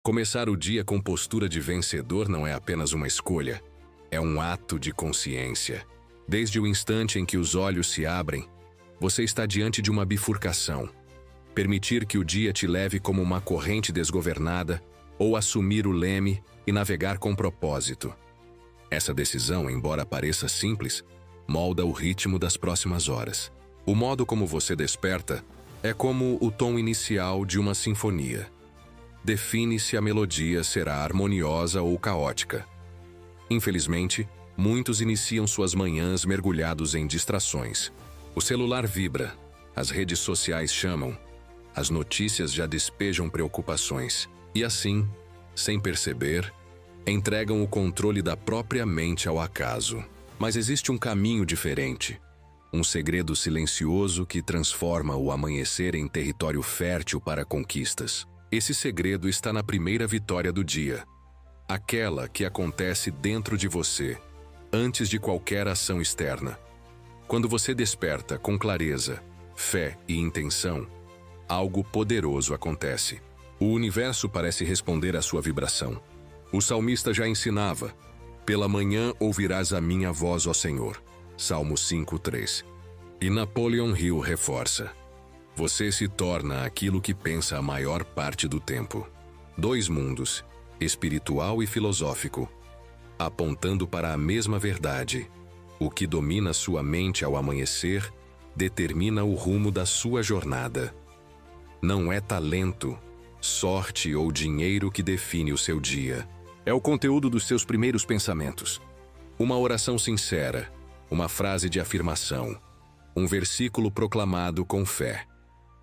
Começar o dia com postura de vencedor não é apenas uma escolha, é um ato de consciência. Desde o instante em que os olhos se abrem, você está diante de uma bifurcação. Permitir que o dia te leve como uma corrente desgovernada ou assumir o leme e navegar com propósito. Essa decisão, embora pareça simples, molda o ritmo das próximas horas. O modo como você desperta é como o tom inicial de uma sinfonia. Define se a melodia será harmoniosa ou caótica. Infelizmente, muitos iniciam suas manhãs mergulhados em distrações. O celular vibra, as redes sociais chamam, as notícias já despejam preocupações. E assim, sem perceber, entregam o controle da própria mente ao acaso. Mas existe um caminho diferente. Um segredo silencioso que transforma o amanhecer em território fértil para conquistas. Esse segredo está na primeira vitória do dia. Aquela que acontece dentro de você, antes de qualquer ação externa. Quando você desperta com clareza, fé e intenção, algo poderoso acontece. O universo parece responder à sua vibração. O salmista já ensinava: "Pela manhã ouvirás a minha voz, ó Senhor." Salmo 5:3. E Napoleon Hill reforça: "Você se torna aquilo que pensa a maior parte do tempo." Dois mundos, espiritual e filosófico, apontando para a mesma verdade. O que domina sua mente ao amanhecer determina o rumo da sua jornada. Não é talento, sorte ou dinheiro que define o seu dia. É o conteúdo dos seus primeiros pensamentos. Uma oração sincera, uma frase de afirmação, um versículo proclamado com fé.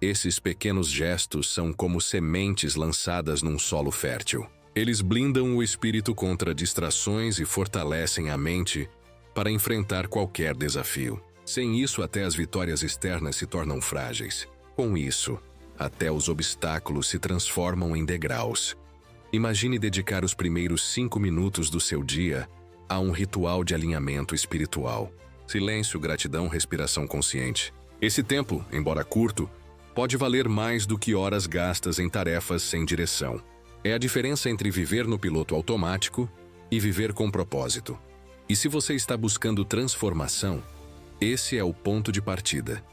Esses pequenos gestos são como sementes lançadas num solo fértil. Eles blindam o espírito contra distrações e fortalecem a mente para enfrentar qualquer desafio. Sem isso, até as vitórias externas se tornam frágeis. Com isso, até os obstáculos se transformam em degraus. Imagine dedicar os primeiros 5 minutos do seu dia a um ritual de alinhamento espiritual. Silêncio, gratidão, respiração consciente. Esse tempo, embora curto, pode valer mais do que horas gastas em tarefas sem direção. É a diferença entre viver no piloto automático e viver com propósito. E se você está buscando transformação, esse é o ponto de partida.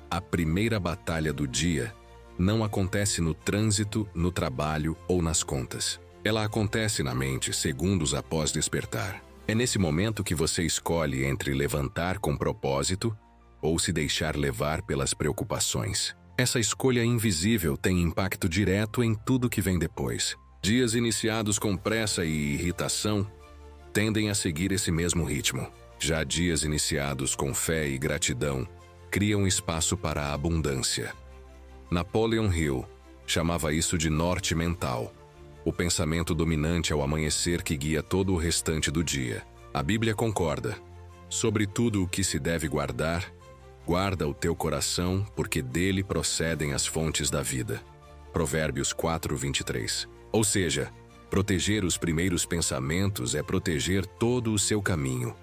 A primeira batalha do dia não acontece no trânsito, no trabalho ou nas contas. Ela acontece na mente segundos após despertar. É nesse momento que você escolhe entre levantar com propósito ou se deixar levar pelas preocupações. Essa escolha invisível tem impacto direto em tudo que vem depois. Dias iniciados com pressa e irritação tendem a seguir esse mesmo ritmo. Já dias iniciados com fé e gratidão criam espaço para a abundância. Napoleon Hill chamava isso de norte mental, o pensamento dominante ao amanhecer que guia todo o restante do dia. A Bíblia concorda. Sobre tudo o que se deve guardar, guarda o teu coração, porque dele procedem as fontes da vida. Provérbios 4:23. Ou seja, proteger os primeiros pensamentos é proteger todo o seu caminho.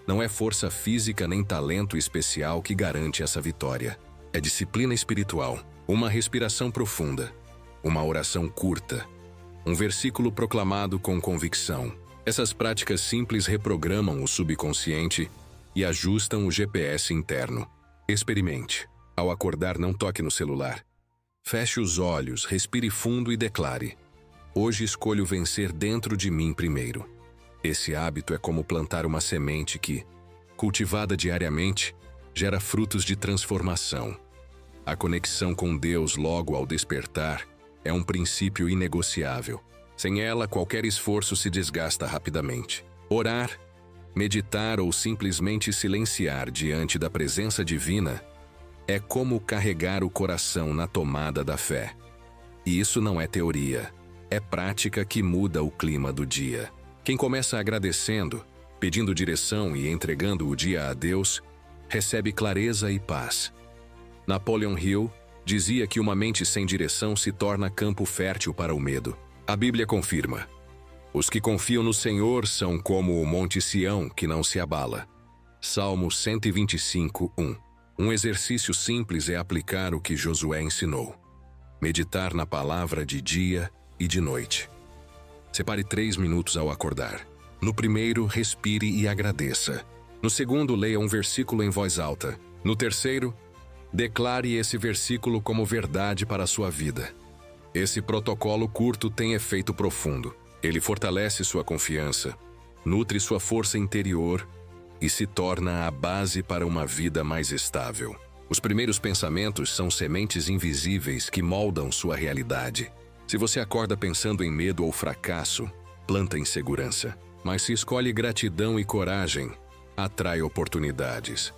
Não é força física nem talento especial que garante essa vitória. É disciplina espiritual, uma respiração profunda, uma oração curta, um versículo proclamado com convicção. Essas práticas simples reprogramam o subconsciente e ajustam o GPS interno. Experimente. Ao acordar, não toque no celular. Feche os olhos, respire fundo e declare: "Hoje escolho vencer dentro de mim primeiro." Esse hábito é como plantar uma semente que, cultivada diariamente, gera frutos de transformação. A conexão com Deus logo ao despertar é um princípio inegociável. Sem ela, qualquer esforço se desgasta rapidamente. Orar, meditar ou simplesmente silenciar diante da presença divina é como carregar o coração na tomada da fé. E isso não é teoria, é prática que muda o clima do dia. Quem começa agradecendo, pedindo direção e entregando o dia a Deus, recebe clareza e paz. Napoleon Hill dizia que uma mente sem direção se torna campo fértil para o medo. A Bíblia confirma: "Os que confiam no Senhor são como o monte Sião, que não se abala." Salmo 125:1. Um exercício simples é aplicar o que Josué ensinou. Meditar na palavra de dia e de noite. Separe 3 minutos ao acordar. No primeiro, respire e agradeça. No segundo, leia um versículo em voz alta. No terceiro, declare esse versículo como verdade para a sua vida. Esse protocolo curto tem efeito profundo. Ele fortalece sua confiança, nutre sua força interior e se torna a base para uma vida mais estável. Os primeiros pensamentos são sementes invisíveis que moldam sua realidade. Se você acorda pensando em medo ou fracasso, planta insegurança. Mas se escolhe gratidão e coragem, atrai oportunidades.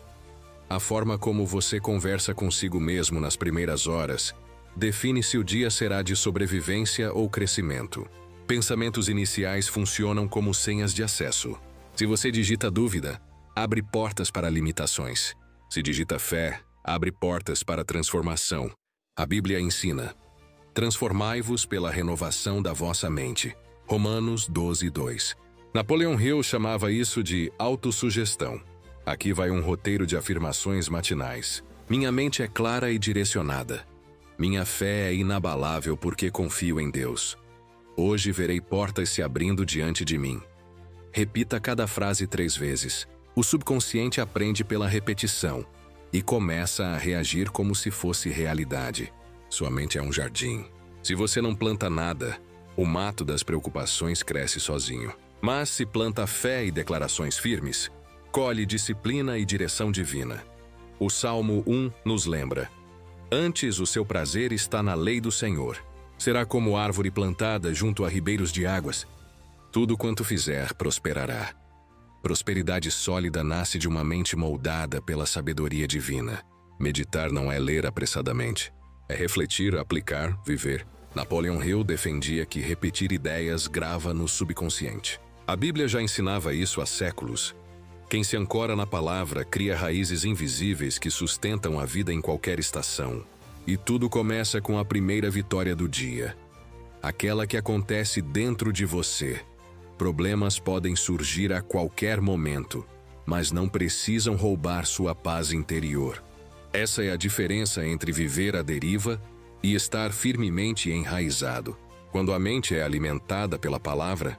A forma como você conversa consigo mesmo nas primeiras horas define se o dia será de sobrevivência ou crescimento. Pensamentos iniciais funcionam como senhas de acesso. Se você digita dúvida, abre portas para limitações. Se digita fé, abre portas para transformação. A Bíblia ensina: transformai-vos pela renovação da vossa mente. Romanos 12:2. Napoleon Hill chamava isso de autossugestão. Aqui vai um roteiro de afirmações matinais. Minha mente é clara e direcionada. Minha fé é inabalável porque confio em Deus. Hoje verei portas se abrindo diante de mim. Repita cada frase 3 vezes. O subconsciente aprende pela repetição e começa a reagir como se fosse realidade. Sua mente é um jardim. Se você não planta nada, o mato das preocupações cresce sozinho. Mas se planta fé e declarações firmes, colhe disciplina e direção divina. O Salmo 1 nos lembra: antes o seu prazer está na lei do Senhor. Será como árvore plantada junto a ribeiros de águas. Tudo quanto fizer prosperará. Prosperidade sólida nasce de uma mente moldada pela sabedoria divina. Meditar não é ler apressadamente. É refletir, aplicar, viver. Napoleon Hill defendia que repetir ideias grava no subconsciente. A Bíblia já ensinava isso há séculos. Quem se ancora na palavra cria raízes invisíveis que sustentam a vida em qualquer estação. E tudo começa com a primeira vitória do dia. Aquela que acontece dentro de você. Problemas podem surgir a qualquer momento, mas não precisam roubar sua paz interior. Essa é a diferença entre viver à deriva e estar firmemente enraizado. Quando a mente é alimentada pela palavra,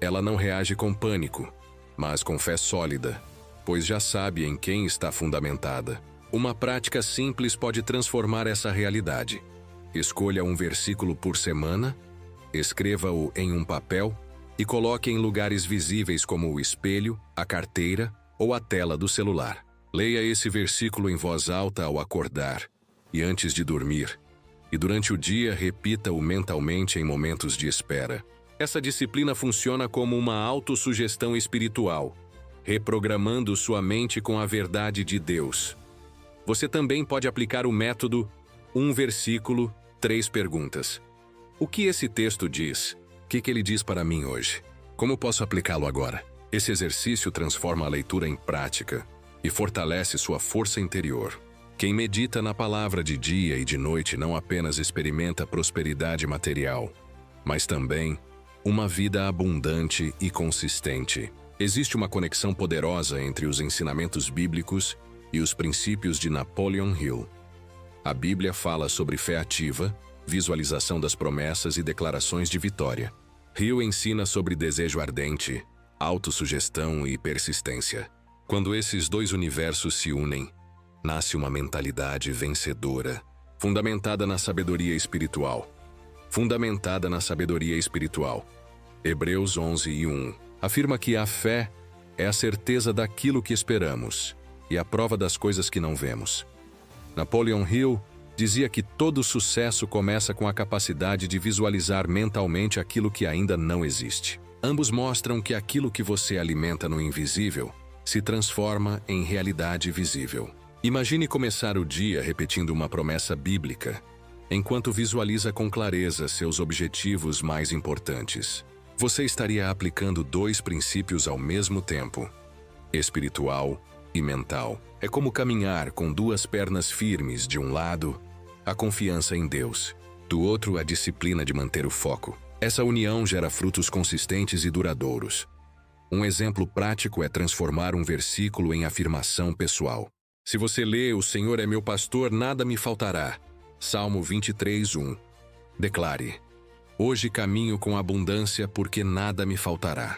ela não reage com pânico, mas com fé sólida, pois já sabe em quem está fundamentada. Uma prática simples pode transformar essa realidade. Escolha um versículo por semana, escreva-o em um papel e coloque em lugares visíveis como o espelho, a carteira ou a tela do celular. Leia esse versículo em voz alta ao acordar e antes de dormir. E durante o dia, repita-o mentalmente em momentos de espera. Essa disciplina funciona como uma autossugestão espiritual, reprogramando sua mente com a verdade de Deus. Você também pode aplicar o método 1 versículo, 3 perguntas. O que esse texto diz? O que ele diz para mim hoje? Como posso aplicá-lo agora? Esse exercício transforma a leitura em prática e fortalece sua força interior. Quem medita na palavra de dia e de noite não apenas experimenta prosperidade material, mas também uma vida abundante e consistente. Existe uma conexão poderosa entre os ensinamentos bíblicos e os princípios de Napoleon Hill. A Bíblia fala sobre fé ativa, visualização das promessas e declarações de vitória. Hill ensina sobre desejo ardente, autossugestão e persistência. Quando esses dois universos se unem, nasce uma mentalidade vencedora, fundamentada na sabedoria espiritual. Hebreus 11:1 afirma que a fé é a certeza daquilo que esperamos e a prova das coisas que não vemos. Napoleon Hill dizia que todo sucesso começa com a capacidade de visualizar mentalmente aquilo que ainda não existe. Ambos mostram que aquilo que você alimenta no invisível se transforma em realidade visível. Imagine começar o dia repetindo uma promessa bíblica, enquanto visualiza com clareza seus objetivos mais importantes. Você estaria aplicando 2 princípios ao mesmo tempo: espiritual e mental. É como caminhar com 2 pernas firmes. De um lado, a confiança em Deus. Do outro, a disciplina de manter o foco. Essa união gera frutos consistentes e duradouros. Um exemplo prático é transformar um versículo em afirmação pessoal. Se você lê "O Senhor é meu pastor, nada me faltará", Salmo 23:1. Declare: Hoje caminho com abundância porque nada me faltará.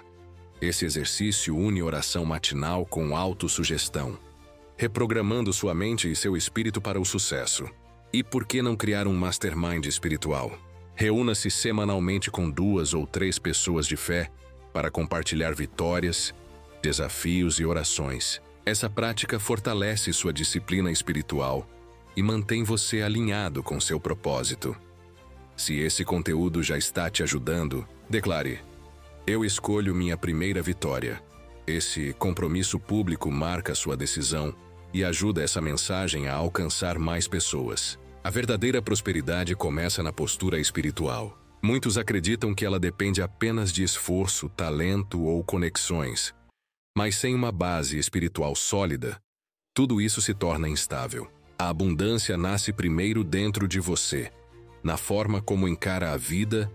Esse exercício une oração matinal com autossugestão, reprogramando sua mente e seu espírito para o sucesso. E por que não criar um mastermind espiritual? Reúna-se semanalmente com 2 ou 3 pessoas de fé para compartilhar vitórias, desafios e orações. Essa prática fortalece sua disciplina espiritual e mantém você alinhado com seu propósito. Se esse conteúdo já está te ajudando, declare: eu escolho minha primeira vitória. Esse compromisso público marca sua decisão e ajuda essa mensagem a alcançar mais pessoas. A verdadeira prosperidade começa na postura espiritual. Muitos acreditam que ela depende apenas de esforço, talento ou conexões. Mas sem uma base espiritual sólida, tudo isso se torna instável. A abundância nasce primeiro dentro de você, na forma como encara a vida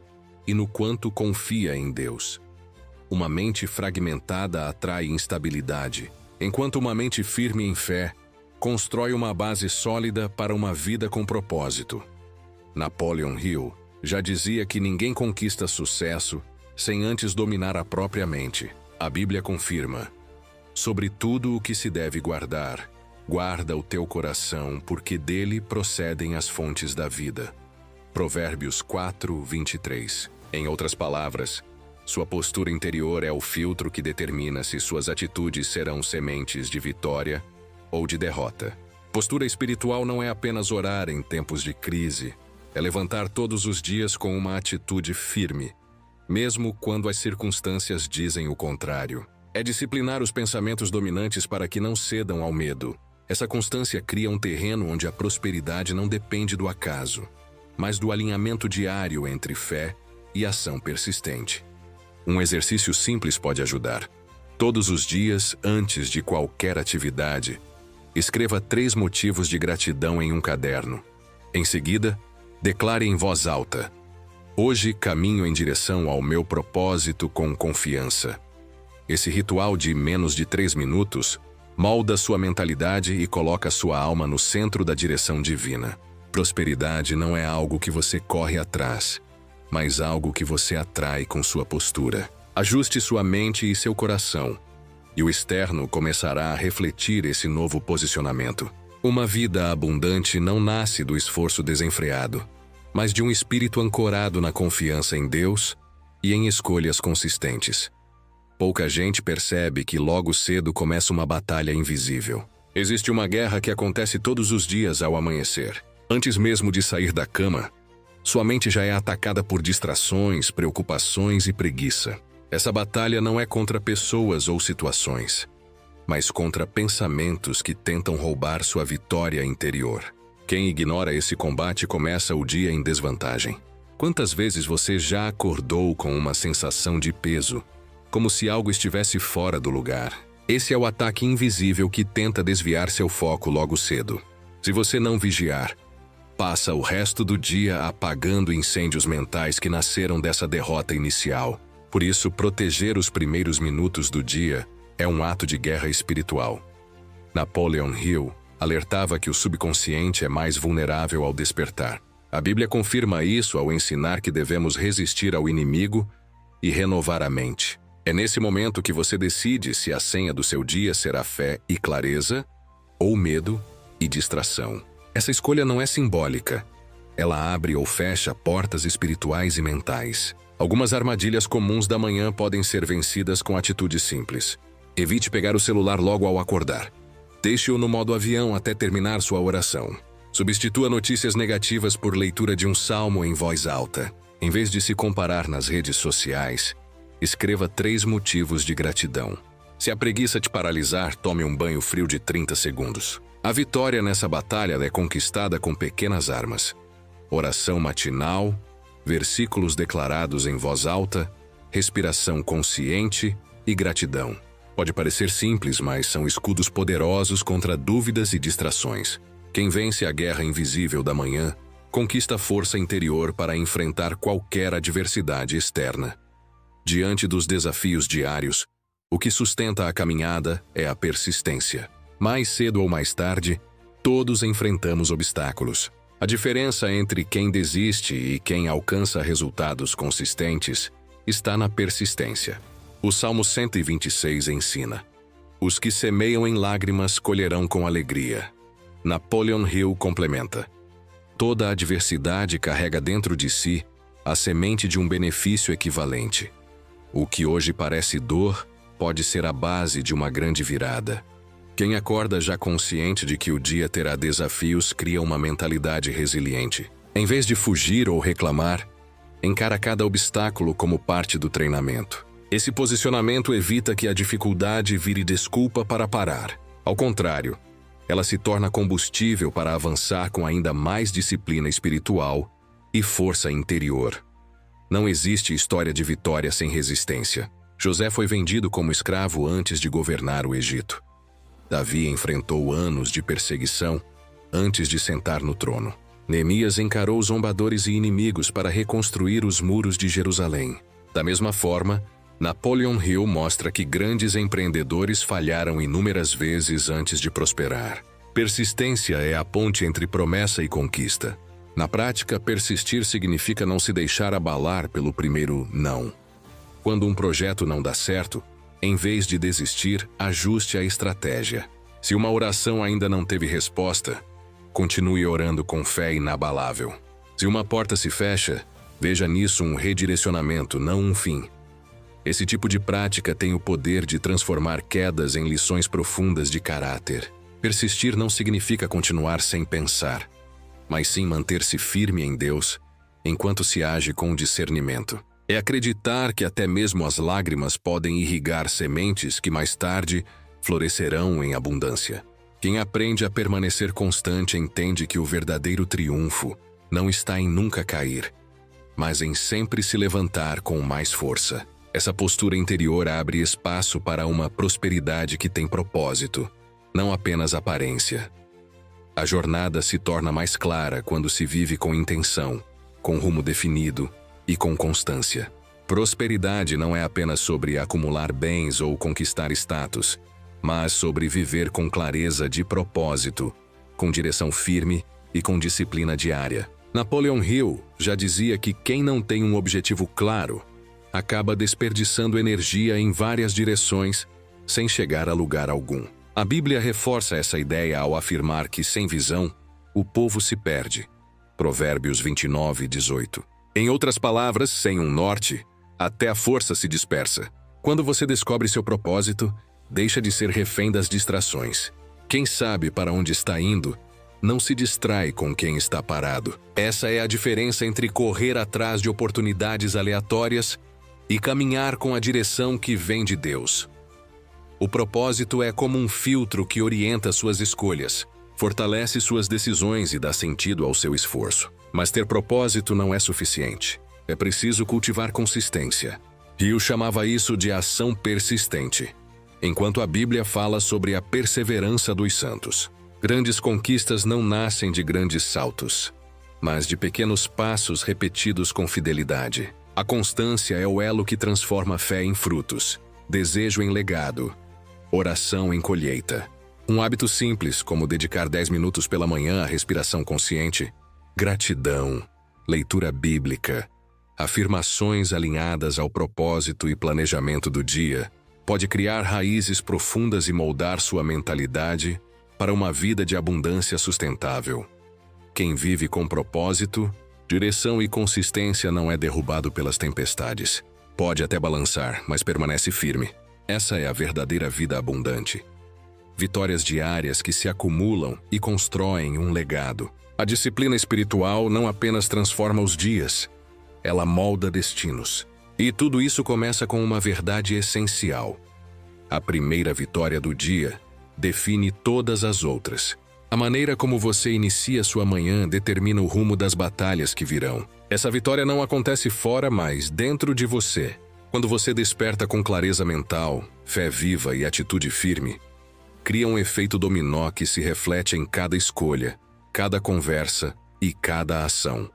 e no quanto confia em Deus. Uma mente fragmentada atrai instabilidade, enquanto uma mente firme em fé constrói uma base sólida para uma vida com propósito. Napoleon Hill já dizia que ninguém conquista sucesso sem antes dominar a própria mente. A Bíblia confirma: sobre tudo o que se deve guardar, guarda o teu coração, porque dele procedem as fontes da vida. Provérbios 4:23. Em outras palavras, sua postura interior é o filtro que determina se suas atitudes serão sementes de vitória ou de derrota. Postura espiritual não é apenas orar em tempos de crise, é levantar todos os dias com uma atitude firme, mesmo quando as circunstâncias dizem o contrário. É disciplinar os pensamentos dominantes para que não cedam ao medo. Essa constância cria um terreno onde a prosperidade não depende do acaso, mas do alinhamento diário entre fé e ação persistente. Um exercício simples pode ajudar. Todos os dias, antes de qualquer atividade, escreva 3 motivos de gratidão em um caderno. Em seguida, declare em voz alta: hoje caminho em direção ao meu propósito com confiança. Esse ritual de menos de 3 minutos molda sua mentalidade e coloca sua alma no centro da direção divina. Prosperidade não é algo que você corre atrás, mas algo que você atrai com sua postura. Ajuste sua mente e seu coração, e o externo começará a refletir esse novo posicionamento. Uma vida abundante não nasce do esforço desenfreado, mas de um espírito ancorado na confiança em Deus e em escolhas consistentes. Pouca gente percebe que logo cedo começa uma batalha invisível. Existe uma guerra que acontece todos os dias ao amanhecer. Antes mesmo de sair da cama, sua mente já é atacada por distrações, preocupações e preguiça. Essa batalha não é contra pessoas ou situações, mas contra pensamentos que tentam roubar sua vitória interior. Quem ignora esse combate começa o dia em desvantagem. Quantas vezes você já acordou com uma sensação de peso, como se algo estivesse fora do lugar? Esse é o ataque invisível que tenta desviar seu foco logo cedo. Se você não vigiar, passa o resto do dia apagando incêndios mentais que nasceram dessa derrota inicial. Por isso, proteger os primeiros minutos do dia é um ato de guerra espiritual. Napoleon Hill alertava que o subconsciente é mais vulnerável ao despertar. A Bíblia confirma isso ao ensinar que devemos resistir ao inimigo e renovar a mente. É nesse momento que você decide se a senha do seu dia será fé e clareza ou medo e distração. Essa escolha não é simbólica. Ela abre ou fecha portas espirituais e mentais. Algumas armadilhas comuns da manhã podem ser vencidas com atitudes simples. Evite pegar o celular logo ao acordar. Deixe-o no modo avião até terminar sua oração. Substitua notícias negativas por leitura de um salmo em voz alta. Em vez de se comparar nas redes sociais, escreva 3 motivos de gratidão. Se a preguiça te paralisar, tome um banho frio de 30 segundos. A vitória nessa batalha é conquistada com pequenas armas: oração matinal, versículos declarados em voz alta, respiração consciente e gratidão. Pode parecer simples, mas são escudos poderosos contra dúvidas e distrações. Quem vence a guerra invisível da manhã conquista força interior para enfrentar qualquer adversidade externa. Diante dos desafios diários, o que sustenta a caminhada é a persistência. Mais cedo ou mais tarde, todos enfrentamos obstáculos. A diferença entre quem desiste e quem alcança resultados consistentes está na persistência. O Salmo 126 ensina: os que semeiam em lágrimas colherão com alegria. Napoleon Hill complementa: toda adversidade carrega dentro de si a semente de um benefício equivalente. O que hoje parece dor pode ser a base de uma grande virada. Quem acorda já consciente de que o dia terá desafios cria uma mentalidade resiliente. Em vez de fugir ou reclamar, encara cada obstáculo como parte do treinamento. Esse posicionamento evita que a dificuldade vire desculpa para parar. Ao contrário, ela se torna combustível para avançar com ainda mais disciplina espiritual e força interior. Não existe história de vitória sem resistência. José foi vendido como escravo antes de governar o Egito. Davi enfrentou anos de perseguição antes de sentar no trono. Neemias encarou zombadores e inimigos para reconstruir os muros de Jerusalém. Da mesma forma, Napoleon Hill mostra que grandes empreendedores falharam inúmeras vezes antes de prosperar. Persistência é a ponte entre promessa e conquista. Na prática, persistir significa não se deixar abalar pelo primeiro não. Quando um projeto não dá certo, em vez de desistir, ajuste a estratégia. Se uma oração ainda não teve resposta, continue orando com fé inabalável. Se uma porta se fecha, veja nisso um redirecionamento, não um fim. Esse tipo de prática tem o poder de transformar quedas em lições profundas de caráter. Persistir não significa continuar sem pensar, mas sim manter-se firme em Deus enquanto se age com discernimento. É acreditar que até mesmo as lágrimas podem irrigar sementes que mais tarde florescerão em abundância. Quem aprende a permanecer constante entende que o verdadeiro triunfo não está em nunca cair, mas em sempre se levantar com mais força. Essa postura interior abre espaço para uma prosperidade que tem propósito, não apenas aparência. A jornada se torna mais clara quando se vive com intenção, com rumo definido e com constância. Prosperidade não é apenas sobre acumular bens ou conquistar status, mas sobre viver com clareza de propósito, com direção firme e com disciplina diária. Napoleon Hill já dizia que quem não tem um objetivo claro acaba desperdiçando energia em várias direções sem chegar a lugar algum. A Bíblia reforça essa ideia ao afirmar que, sem visão, o povo se perde. Provérbios 29:18. Em outras palavras, sem um norte, até a força se dispersa. Quando você descobre seu propósito, deixa de ser refém das distrações. Quem sabe para onde está indo, não se distrai com quem está parado. Essa é a diferença entre correr atrás de oportunidades aleatórias e caminhar com a direção que vem de Deus. O propósito é como um filtro que orienta suas escolhas, fortalece suas decisões e dá sentido ao seu esforço. Mas ter propósito não é suficiente. É preciso cultivar consistência. Hill chamava isso de ação persistente, enquanto a Bíblia fala sobre a perseverança dos santos. Grandes conquistas não nascem de grandes saltos, mas de pequenos passos repetidos com fidelidade. A constância é o elo que transforma fé em frutos, desejo em legado, oração em colheita. Um hábito simples, como dedicar 10 minutos pela manhã à respiração consciente, gratidão, leitura bíblica, afirmações alinhadas ao propósito e planejamento do dia, pode criar raízes profundas e moldar sua mentalidade para uma vida de abundância sustentável. Quem vive com propósito, direção e consistência não é derrubado pelas tempestades. Pode até balançar, mas permanece firme. Essa é a verdadeira vida abundante. Vitórias diárias que se acumulam e constroem um legado. A disciplina espiritual não apenas transforma os dias, ela molda destinos. E tudo isso começa com uma verdade essencial. A primeira vitória do dia define todas as outras. A maneira como você inicia sua manhã determina o rumo das batalhas que virão. Essa vitória não acontece fora, mas dentro de você. Quando você desperta com clareza mental, fé viva e atitude firme, cria um efeito dominó que se reflete em cada escolha, cada conversa e cada ação.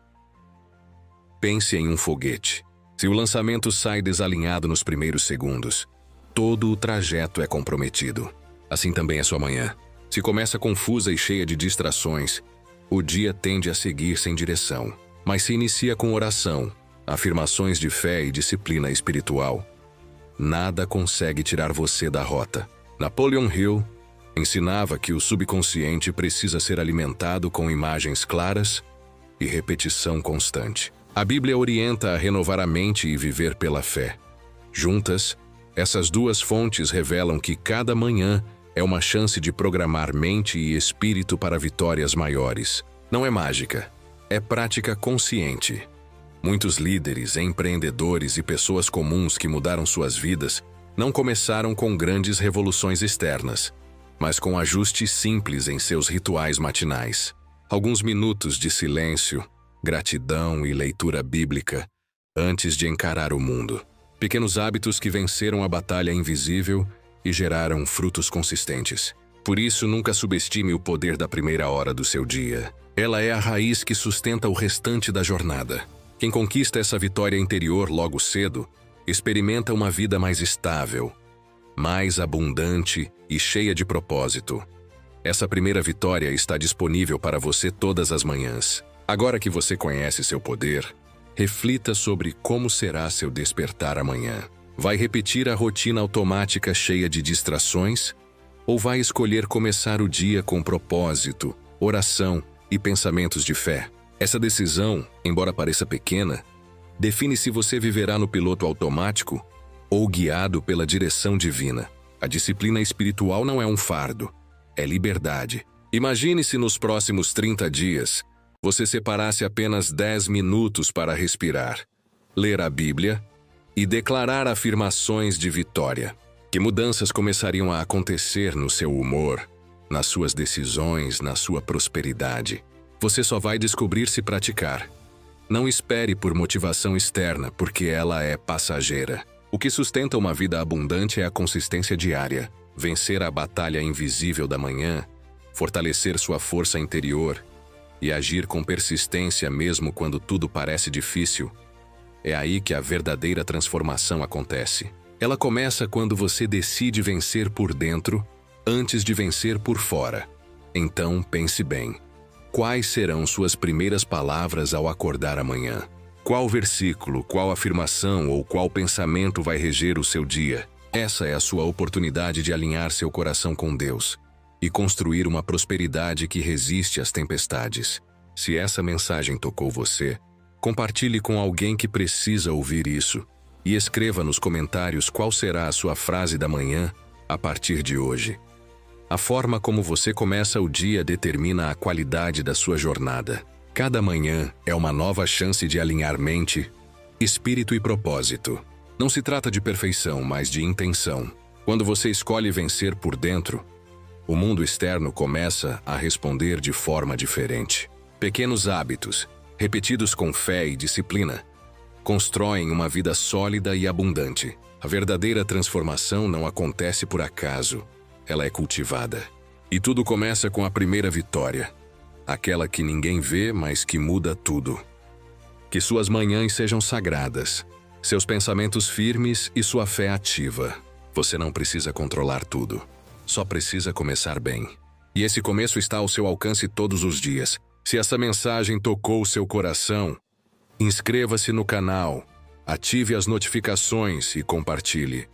Pense em um foguete. Se o lançamento sai desalinhado nos primeiros segundos, todo o trajeto é comprometido. Assim também é sua manhã. Se começa confusa e cheia de distrações, o dia tende a seguir sem direção, mas se inicia com oração, afirmações de fé e disciplina espiritual. Nada consegue tirar você da rota. Napoleon Hill ensinava que o subconsciente precisa ser alimentado com imagens claras e repetição constante. A Bíblia orienta a renovar a mente e viver pela fé. Juntas, essas duas fontes revelam que cada manhã é uma chance de programar mente e espírito para vitórias maiores. Não é mágica, é prática consciente. Muitos líderes, empreendedores e pessoas comuns que mudaram suas vidas não começaram com grandes revoluções externas, mas com ajustes simples em seus rituais matinais. Alguns minutos de silêncio, gratidão e leitura bíblica antes de encarar o mundo. Pequenos hábitos que venceram a batalha invisível e geraram frutos consistentes. Por isso, nunca subestime o poder da primeira hora do seu dia. Ela é a raiz que sustenta o restante da jornada. Quem conquista essa vitória interior logo cedo, experimenta uma vida mais estável, mais abundante e cheia de propósito. Essa primeira vitória está disponível para você todas as manhãs. Agora que você conhece seu poder, reflita sobre como será seu despertar amanhã. Vai repetir a rotina automática cheia de distrações? Ou vai escolher começar o dia com propósito, oração e pensamentos de fé? Essa decisão, embora pareça pequena, define se você viverá no piloto automático ou guiado pela direção divina. A disciplina espiritual não é um fardo, é liberdade. Imagine se nos próximos 30 dias você separasse apenas 10 minutos para respirar, ler a Bíblia e declarar afirmações de vitória. Que mudanças começariam a acontecer no seu humor, nas suas decisões, na sua prosperidade? Você só vai descobrir se praticar. Não espere por motivação externa, porque ela é passageira. O que sustenta uma vida abundante é a consistência diária. Vencer a batalha invisível da manhã, fortalecer sua força interior e agir com persistência mesmo quando tudo parece difícil. É aí que a verdadeira transformação acontece. Ela começa quando você decide vencer por dentro antes de vencer por fora. Então, pense bem. Quais serão suas primeiras palavras ao acordar amanhã? Qual versículo, qual afirmação ou qual pensamento vai reger o seu dia? Essa é a sua oportunidade de alinhar seu coração com Deus e construir uma prosperidade que resiste às tempestades. Se essa mensagem tocou você, compartilhe com alguém que precisa ouvir isso e escreva nos comentários qual será a sua frase da manhã a partir de hoje. A forma como você começa o dia determina a qualidade da sua jornada. Cada manhã é uma nova chance de alinhar mente, espírito e propósito. Não se trata de perfeição, mas de intenção. Quando você escolhe vencer por dentro, o mundo externo começa a responder de forma diferente. Pequenos hábitos, repetidos com fé e disciplina, constroem uma vida sólida e abundante. A verdadeira transformação não acontece por acaso, ela é cultivada. E tudo começa com a primeira vitória, aquela que ninguém vê, mas que muda tudo. Que suas manhãs sejam sagradas, seus pensamentos firmes e sua fé ativa. Você não precisa controlar tudo, só precisa começar bem. E esse começo está ao seu alcance todos os dias. Se essa mensagem tocou o seu coração, inscreva-se no canal, ative as notificações e compartilhe.